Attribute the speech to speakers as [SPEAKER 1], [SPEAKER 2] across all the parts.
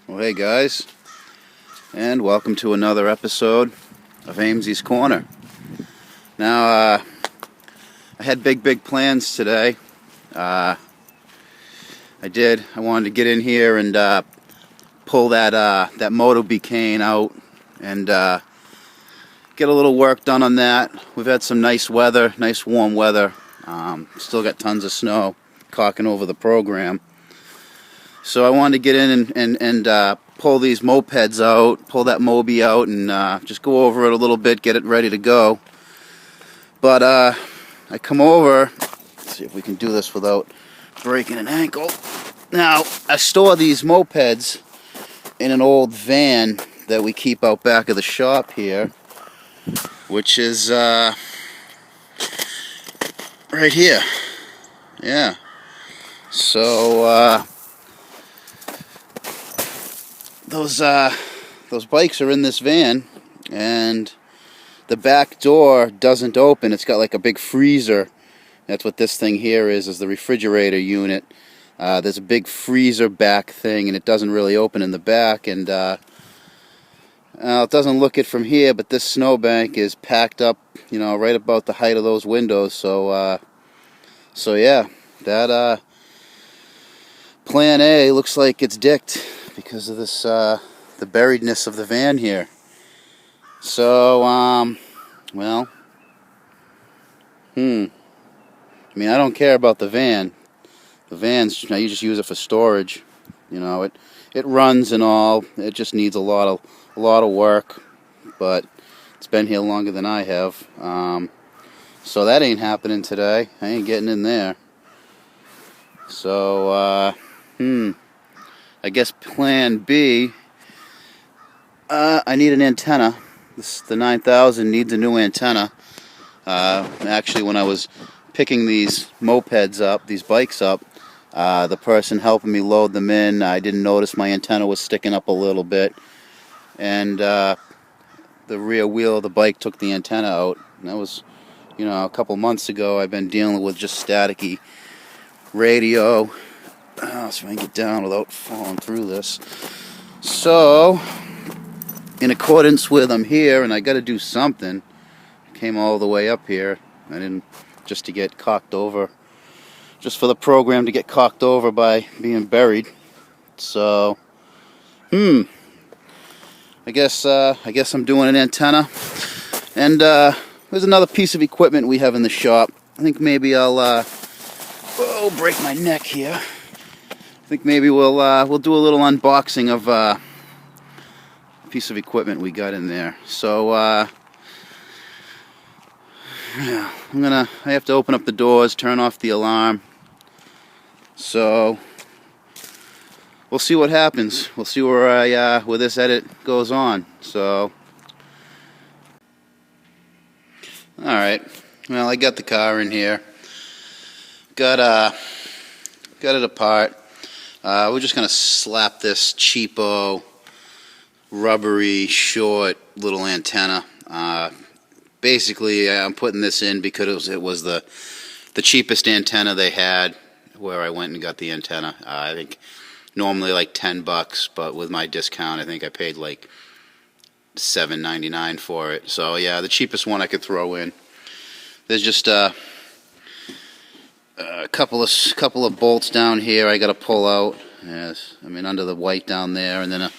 [SPEAKER 1] Well, hey guys, and welcome to another episode of Amesy's Corner. Now, I had big plans today. I wanted to get in here and pull that Moto cane out and get a little work done on that. We've had some nice weather, nice warm weather. Still got tons of snow caulking over the program. So I wanted to get in and pull these mopeds out, pull that Moby out, and just go over it a little bit, get it ready to go. But I come over, let's see if we can do this without breaking an ankle. Now, I store these mopeds in an old van that we keep out back of the shop here, which is right here. Yeah. So, those bikes are in this van, and the back door doesn't open. It's got like a big freezer. That's what this thing here is the refrigerator unit. There's a big freezer back thing, and it doesn't really open in the back, and it doesn't look it from here, but this snowbank is packed up, right about the height of those windows. So yeah, that plan A looks like it's dicked because of this, the buriedness of the van here. So, well, I mean, I don't care about the van. The van's, you just use it for storage. It runs and all. It just needs a lot of work, but it's been here longer than I have. So that ain't happening today. I ain't getting in there. So, I guess plan B, I need an antenna. The 9000 needs a new antenna. Actually, when I was picking these mopeds up, these bikes up, the person helping me load them in, I didn't notice my antenna was sticking up a little bit, and the rear wheel of the bike took the antenna out. And that was, a couple months ago. I've been dealing with just staticky radio. So I can get down without falling through this. So, in accordance with I'm here, and I got to do something. I came all the way up here. I didn't just to get cocked over, just for the program to get cocked over by being buried. So, I guess I'm doing an antenna. And there's another piece of equipment we have in the shop. I think maybe I'll break my neck here. I think maybe we'll do a little unboxing of a piece of equipment we got in there. So yeah, I have to open up the doors, turn off the alarm. So we'll see what happens. We'll see where this edit goes on. So all right. Well, I got the car in here. Got it apart. We're just going to slap this cheapo, rubbery, short little antenna. Basically, I'm putting this in because it was the cheapest antenna they had where I went and got the antenna. I think normally like $10, but with my discount, I think I paid like $7.99 for it. So yeah, the cheapest one I could throw in. There's just a couple of bolts down here I got to pull out. Yes, I mean under the white down there, and then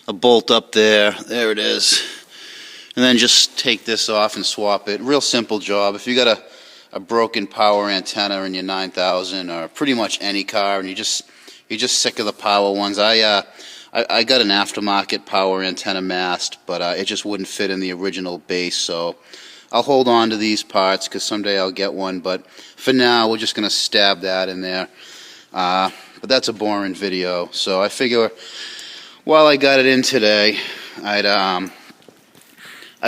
[SPEAKER 1] a bolt up there. There it is. And then just take this off and swap it. Real simple job. If you got a broken power antenna in your 9000 or pretty much any car, and you're just sick of the power ones. I got an aftermarket power antenna mast, but it just wouldn't fit in the original base. So I'll hold on to these parts because someday I'll get one, but for now we're just going to stab that in there. But that's a boring video, so I figure while I got it in today, I've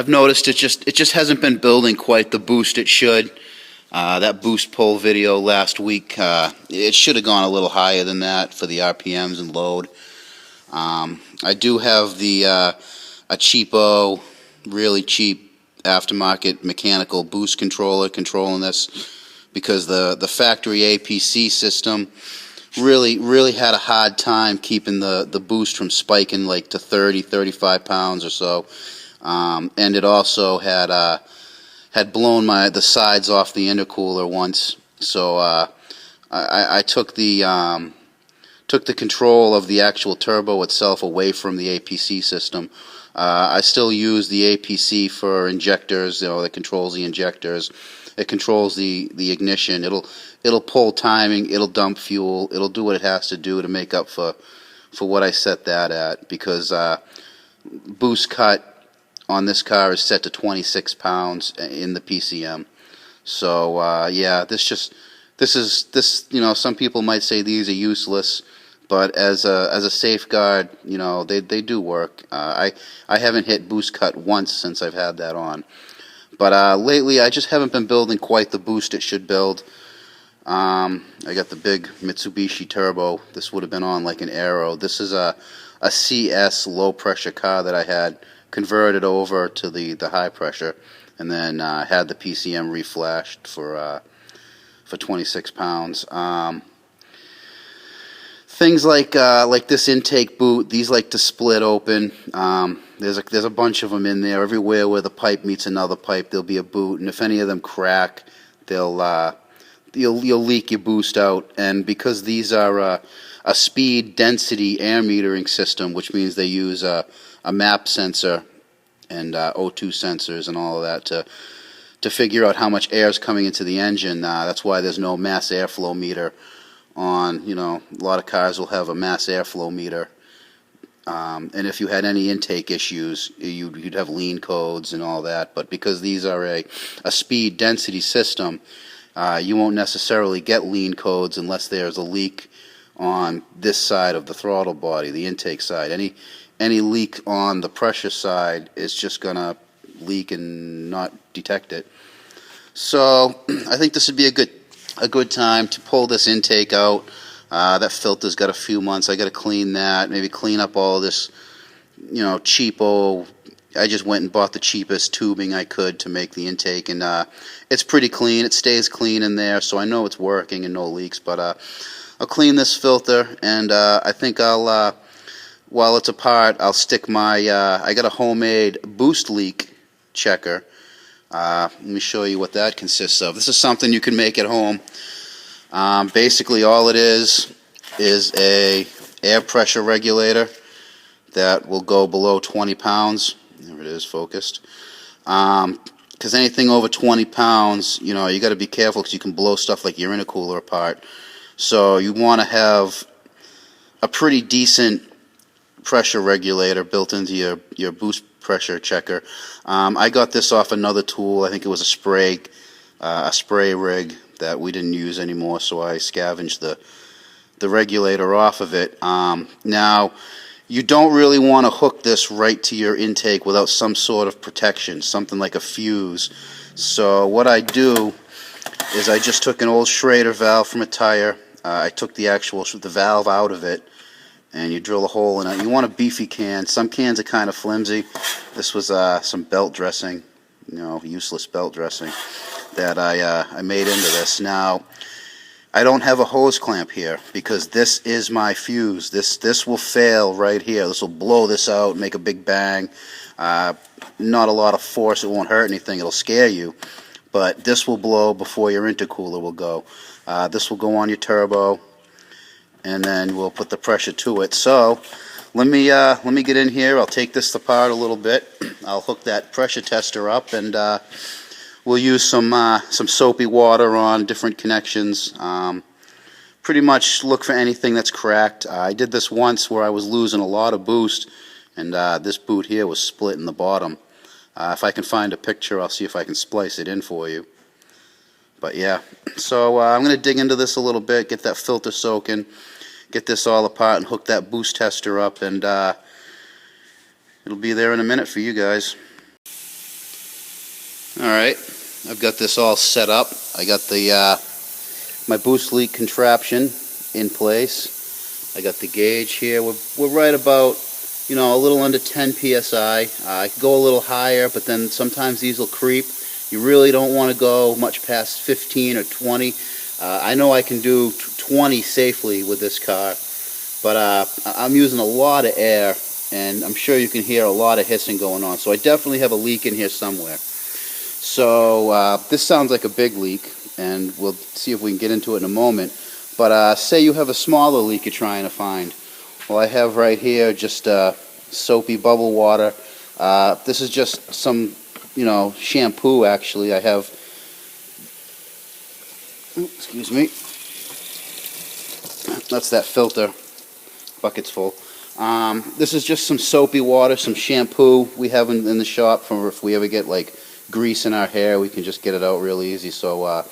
[SPEAKER 1] noticed it just hasn't been building quite the boost it should. That boost pull video last week, it should have gone a little higher than that for the RPMs and load. I do have a cheapo, really cheap aftermarket mechanical boost controller controlling this, because the factory APC system really had a hard time keeping the boost from spiking like to 35 pounds or so. And it also had blown the sides off the intercooler once. So I took the control of the actual turbo itself away from the APC system. I still use the APC for injectors, that controls the injectors. It controls the ignition. It'll pull timing. It'll dump fuel. It'll do what it has to do to make up for what I set that at, because boost cut on this car is set to 26 pounds in the PCM. So yeah, this some people might say these are useless, but as a safeguard, they do work. I haven't hit boost cut once since I've had that on. But lately, I just haven't been building quite the boost it should build. I got the big Mitsubishi Turbo. This would have been on like an Aero. This is a CS low pressure car that I had converted over to the high pressure, and then had the PCM reflashed for 26 pounds. Things like this intake boot, these like to split open. There's a bunch of them in there. Everywhere where the pipe meets another pipe, there'll be a boot, and if any of them crack, you'll leak your boost out. And because these are a speed density air metering system, which means they use a map sensor and O2 sensors and all of that to figure out how much air is coming into the engine. That's why there's no mass airflow meter on, a lot of cars will have a mass airflow meter. And if you had any intake issues, you'd have lean codes and all that. But because these are a speed density system, you won't necessarily get lean codes unless there's a leak on this side of the throttle body, the intake side. Any leak on the pressure side is just going to leak and not detect it. So I think this would be a good time to pull this intake out. That filter's got a few months. I got to clean that, maybe clean up all this, cheapo. I just went and bought the cheapest tubing I could to make the intake, and it's pretty clean. It stays clean in there, so I know it's working and no leaks. But I'll clean this filter, and I think while it's apart, I'll stick my, I got a homemade boost leak checker. Let me show you what that consists of. This is something you can make at home. Basically all it is a air pressure regulator that will go below 20 pounds. There it is, focused. Because anything over 20 pounds, you got to be careful because you can blow stuff like your intercooler apart. So you want to have a pretty decent pressure regulator built into your boost pressure checker. I got this off another tool. I think it was a spray rig that we didn't use anymore, so I scavenged the regulator off of it. Now, you don't really want to hook this right to your intake without some sort of protection, something like a fuse. So what I do is I just took an old Schrader valve from a tire. I took the valve out of it, and you drill a hole in it. You want a beefy can. Some cans are kind of flimsy. This was some belt dressing, useless belt dressing that I made into this. Now, I don't have a hose clamp here because this is my fuse. This will fail right here. This will blow this out, make a big bang. Not a lot of force. It won't hurt anything. It'll scare you. But this will blow before your intercooler will go. This will go on your turbo, and then we'll put the pressure to it. So let me get in here. I'll take this apart a little bit. I'll hook that pressure tester up, and we'll use some soapy water on different connections. Pretty much look for anything that's cracked. I did this once where I was losing a lot of boost, and this boot here was split in the bottom. If I can find a picture, I'll see if I can splice it in for you. But yeah, so I'm going to dig into this a little bit, get that filter soaking, get this all apart, and hook that boost tester up, and it'll be there in a minute for you guys. Alright, I've got this all set up. I got the my boost leak contraption in place. I got the gauge here. We're right about, a little under 10 psi. I could go a little higher, but then sometimes these will creep. You really don't want to go much past 15 or 20. I know I can do 20 safely with this car, but I'm using a lot of air, and I'm sure you can hear a lot of hissing going on. So I definitely have a leak in here somewhere. So this sounds like a big leak, and we'll see if we can get into it in a moment. But say you have a smaller leak you're trying to find. Well, I have right here just soapy bubble water. This is just some, shampoo actually. I have, excuse me, that's that filter, bucket's full. This is just some soapy water, some shampoo we have in the shop for if we ever get like grease in our hair, we can just get it out real easy. So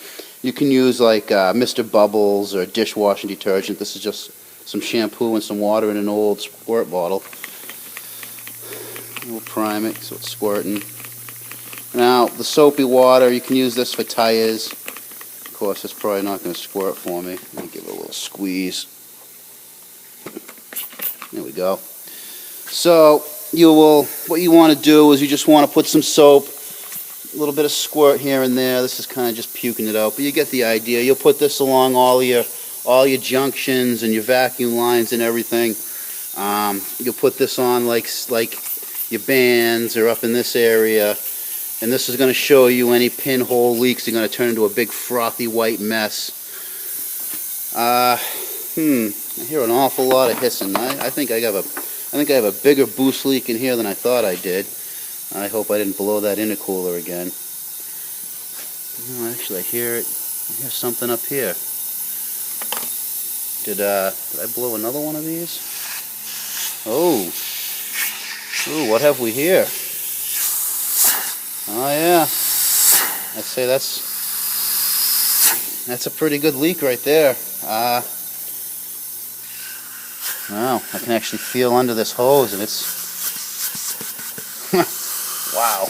[SPEAKER 1] you can use like Mr. Bubbles or dishwashing detergent. This is just some shampoo and some water in an old squirt bottle. We'll prime it so it's squirting. Now the soapy water, you can use this for tires. Of course, it's probably not going to squirt for me. Let me give it a little squeeze. There we go. So what you want to do is you just want to put some soap, a little bit of squirt here and there. This is kind of just puking it out, but you get the idea. You'll put this along all your junctions and your vacuum lines and everything. You'll put this on like your bands or up in this area, and this is going to show you any pinhole leaks. They're going to turn into a big frothy white mess. I hear an awful lot of hissing. I think I have a bigger boost leak in here than I thought I did. I hope I didn't blow that intercooler again. No, actually, I hear something up here. Did I blow another one of these? Oh, what have we here? Oh yeah, I'd say that's a pretty good leak right there. Wow, I can actually feel under this hose, and it's wow.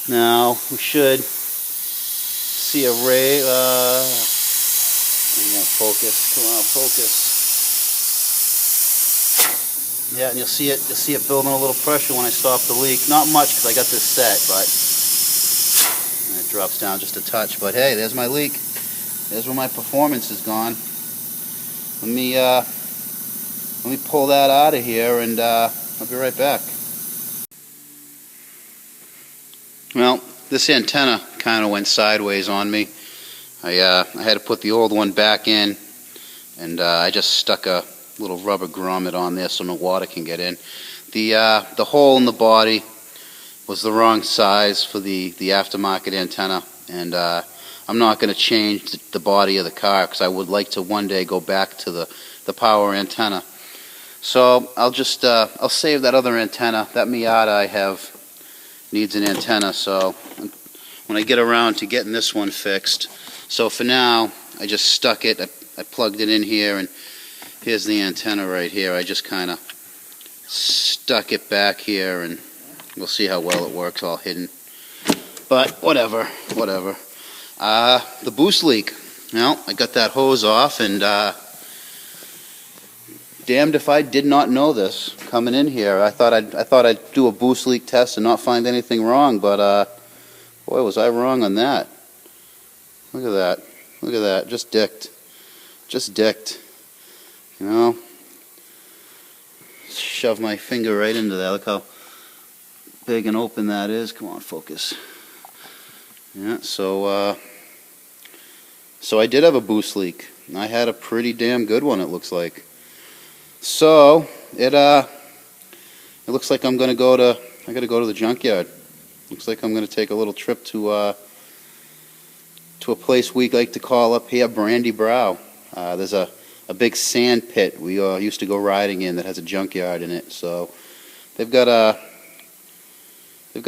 [SPEAKER 1] Now we should see a ray. I won't focus. Come on, focus. Yeah, and you'll see it building a little pressure when I stop the leak. Not much because I got this set, but and it drops down just a touch. But hey, there's my leak. There's where my performance is gone. Let me pull that out of here, and I'll be right back. Well, this antenna kind of went sideways on me. I had to put the old one back in, and I just stuck a little rubber grommet on there so no water can get in. The hole in the body was the wrong size for the aftermarket antenna, and I'm not going to change the body of the car because I would like to one day go back to the power antenna. So I'll just I'll save that other antenna. That Miata I have needs an antenna, so when I get around to getting this one fixed. So for now, I just stuck it. I plugged it in here, and here's the antenna right here. I just kind of stuck it back here, and we'll see how well it works all hidden. But whatever. The boost leak. Well, I got that hose off, and damned if I did not know this coming in here. I thought I'd do a boost leak test and not find anything wrong, but boy, was I wrong on that. Look at that. Just dicked. You know, shove my finger right into that. Look how big and open that is. Come on, focus. Yeah, so I did have a boost leak. I had a pretty damn good one, it looks like. So it looks like I gotta go to the junkyard. Looks like I'm gonna take a little trip to a place we like to call up here Brandy Brow. There's a big sand pit we used to go riding in that has a junkyard in it. So they've got a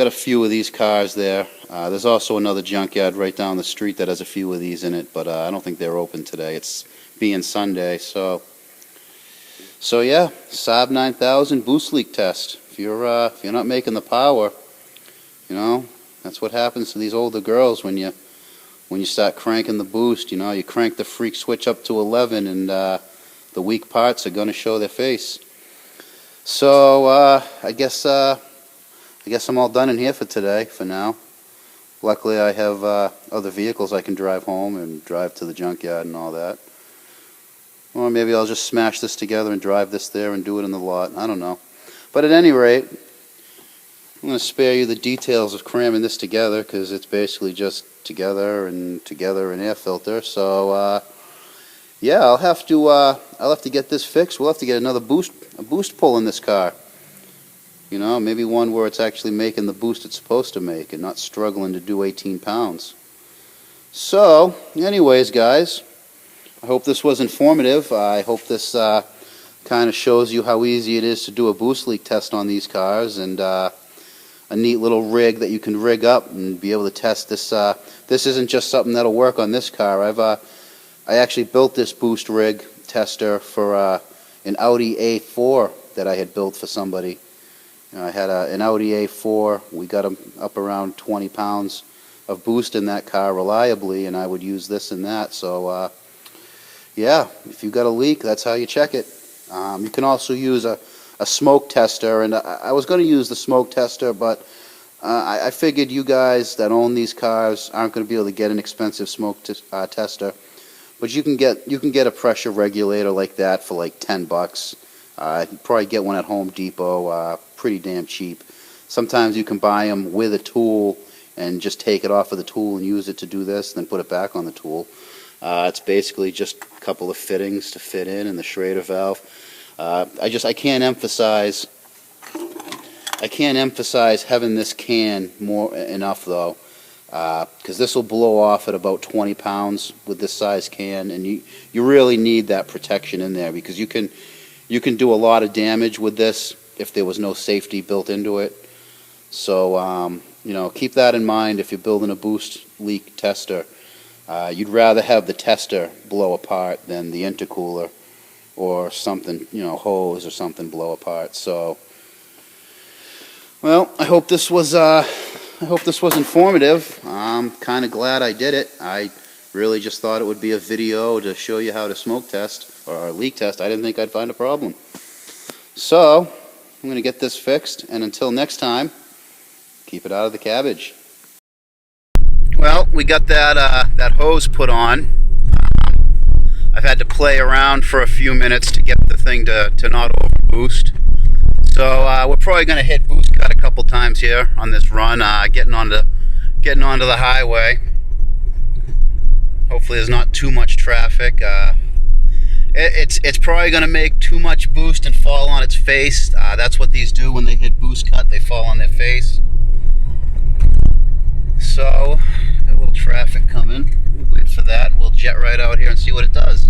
[SPEAKER 1] few of these cars there. There's also another junkyard right down the street that has a few of these in it, but I don't think they're open today. It's being Sunday, so yeah, Saab 9000 boost leak test. If you're not making the power, you know, that's what happens to these older girls when you start cranking the boost. You know, you crank the freak switch up to 11, and the weak parts are going to show their face. So I guess I'm all done in here for today. For now, Luckily I have other vehicles I can drive home and drive to the junkyard and all that. Or maybe I'll just smash this together and drive this there and do it in the lot. I don't know. But at any rate, I'm going to spare you the details of cramming this together because it's basically just together and an air filter. So yeah, I'll have to get this fixed. We'll have to get a boost pull in this car. You know, maybe one where it's actually making the boost it's supposed to make and not struggling to do 18 pounds. So, anyways, guys, I hope this was informative. I hope this kind of shows you how easy it is to do a boost leak test on these cars, and a neat little rig that you can rig up and be able to test this. This isn't just something that'll work on this car. I actually built this boost rig tester for an Audi A4 that I had built for somebody. I had an Audi A4. We got them up around 20 pounds of boost in that car reliably, and I would use this and that. So yeah, if you've got a leak, that's how you check it. You can also use a smoke tester, and I was going to use the smoke tester, but I figured you guys that own these cars aren't going to be able to get an expensive smoke tester. But you can get a pressure regulator like that for like $10. You can probably get one at Home Depot, pretty damn cheap. Sometimes you can buy them with a tool and just take it off of the tool and use it to do this, and then put it back on the tool. It's basically just a couple of fittings to fit in and the Schrader valve. I can't emphasize having this can enough though, because this will blow off at about 20 pounds with this size can, and you really need that protection in there, because you can do a lot of damage with this if there was no safety built into it. So you know, keep that in mind if you're building a boost leak tester. You'd rather have the tester blow apart than the intercooler or something, you know, hose or something blow apart. So, well, I hope this was informative. I'm kind of glad I did it. I really just thought it would be a video to show you how to smoke test or leak test. I didn't think I'd find a problem. So, I'm going to get this fixed, and until next time, keep it out of the cabbage. Well, we got that hose put on. I've had to play around for a few minutes to get the thing to not overboost. So we're probably going to hit boost cut a couple times here on this run, getting onto the highway. Hopefully there's not too much traffic. It's probably going to make too much boost and fall on its face. That's what these do when they hit boost cut. They fall on their face. So, a little traffic coming. We'll wait for that, and we'll jet right out here and see what it does.